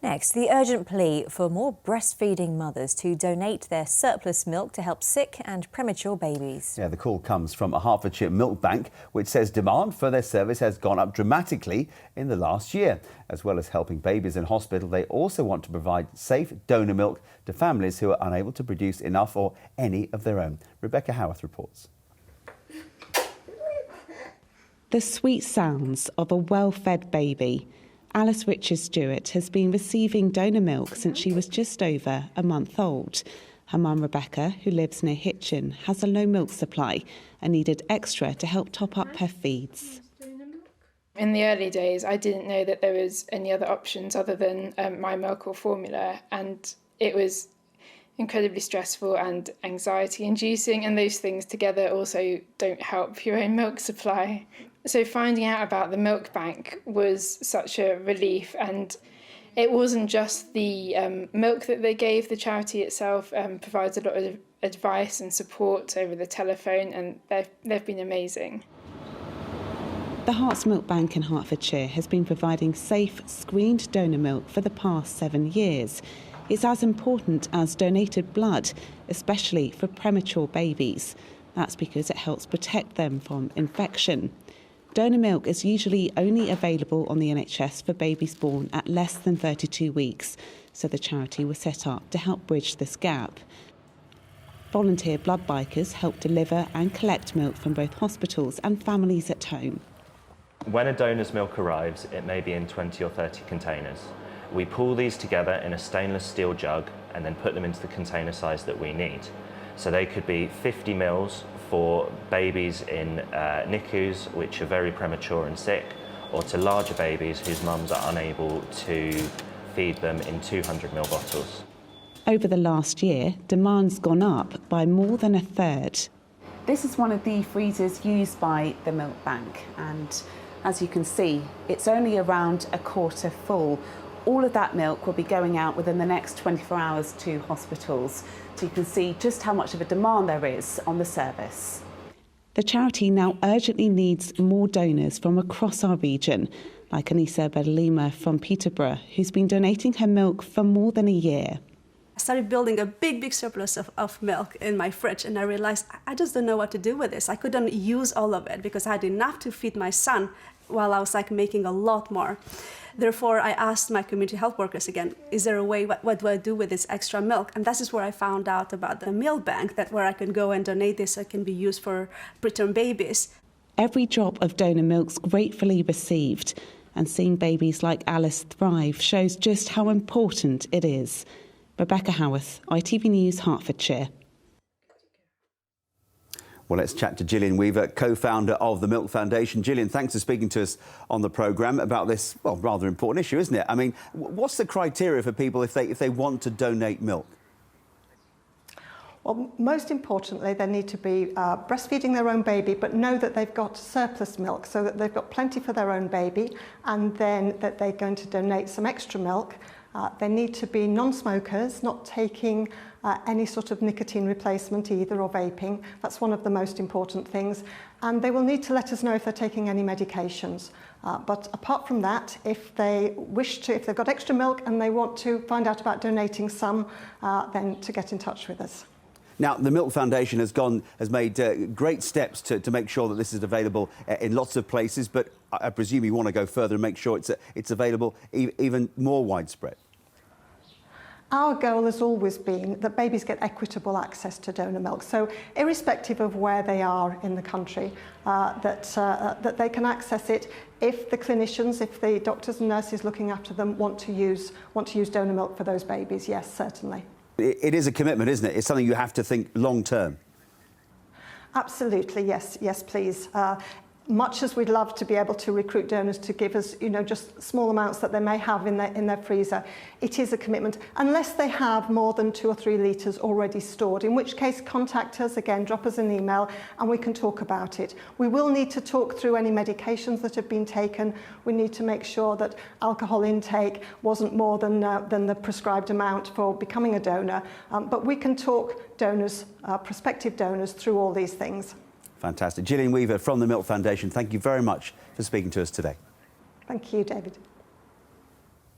Next, the urgent plea for more breastfeeding mothers to donate their surplus milk to help sick and premature babies. Yeah, the call comes from a Hertfordshire milk bank, which says demand for their service has gone up dramatically in the last year. As well as helping babies in hospital, they also want to provide safe donor milk to families who are unable to produce enough or any of their own. Rebecca Howarth reports. The sweet sounds of a well-fed baby. Alice Richards-Stewart has been receiving donor milk since she was just over a month old. Her mum, Rebecca, who lives near Hitchin, has a low milk supply and needed extra to help top up her feeds. In the early days, I didn't know that there was any other options other than my milk or formula, and it was incredibly stressful and anxiety-inducing, and those things together also don't help your own milk supply. So finding out about the milk bank was such a relief, and it wasn't just the milk that they gave. The charity itself provides a lot of advice and support over the telephone, and they've been amazing. The Herts Milk Bank in Hertfordshire has been providing safe, screened donor milk for the past 7 years. It's as important as donated blood, especially for premature babies. That's because it helps protect them from infection. Donor milk is usually only available on the NHS for babies born at less than 32 weeks, so the charity was set up to help bridge this gap. Volunteer blood bikers help deliver and collect milk from both hospitals and families at home. When a donor's milk arrives, it may be in 20 or 30 containers. We pull these together in a stainless steel jug and then put them into the container size that we need. So they could be 50 mils for babies in NICUs, which are very premature and sick, or to larger babies whose mums are unable to feed them in 200 ml bottles. Over the last year, demand's gone up by more than a third. This is one of the freezers used by the milk bank, and as you can see, it's only around a quarter full. All of that milk will be going out within the next 24 hours to hospitals, so you can see just how much of a demand there is on the service. The charity now urgently needs more donors from across our region, like Anissa Bedalima from Peterborough, who's been donating her milk for more than a year. I started building a big surplus of milk in my fridge, and I realized I just don't know what to do with this. I couldn't use all of it because I had enough to feed my son while I was making a lot more. Therefore, I asked my community health workers again, is there a way, what do I do with this extra milk? And this is where I found out about the milk bank, where I can go and donate this so it can be used for preterm babies. Every drop of donor milk's gratefully received, and seeing babies like Alice thrive shows just how important it is. Rebecca Howarth, ITV News, Hertfordshire. Well, let's chat to Gillian Weaver, co-founder of the Milk Foundation. Gillian, thanks for speaking to us on the programme about this, well, rather important issue, isn't it? I mean, what's the criteria for people if they want to donate milk? Well, most importantly, they need to be breastfeeding their own baby, but know that they've got surplus milk, so that they've got plenty for their own baby, and then that they're going to donate some extra milk. They need to be non-smokers, not taking any sort of nicotine replacement either, or vaping. That's one of the most important things. And they will need to let us know if they're taking any medications. But apart from that, if they wish to, if they've got extra milk and they want to find out about donating some, then to get in touch with us. Now, the Milk Foundation has made great steps to make sure that this is available in lots of places, but I presume you want to go further and make sure it's available even more widespread. Our goal has always been that babies get equitable access to donor milk. So, irrespective of where they are in the country, that they can access it if the clinicians, if the doctors and nurses looking after them want to use donor milk for those babies. Yes, certainly. It is a commitment, isn't it? It's something you have to think long term. Absolutely, yes, please. Much as we'd love to be able to recruit donors to give us, just small amounts that they may have in their freezer, it is a commitment, unless they have more than 2 or 3 litres already stored, in which case contact us again, drop us an email, and we can talk about it. We will need to talk through any medications that have been taken. We need to make sure that alcohol intake wasn't more than the prescribed amount for becoming a donor, but we can talk donors, prospective donors, through all these things. Fantastic. Gillian Weaver from the Milk Foundation, thank you very much for speaking to us today. Thank you, David.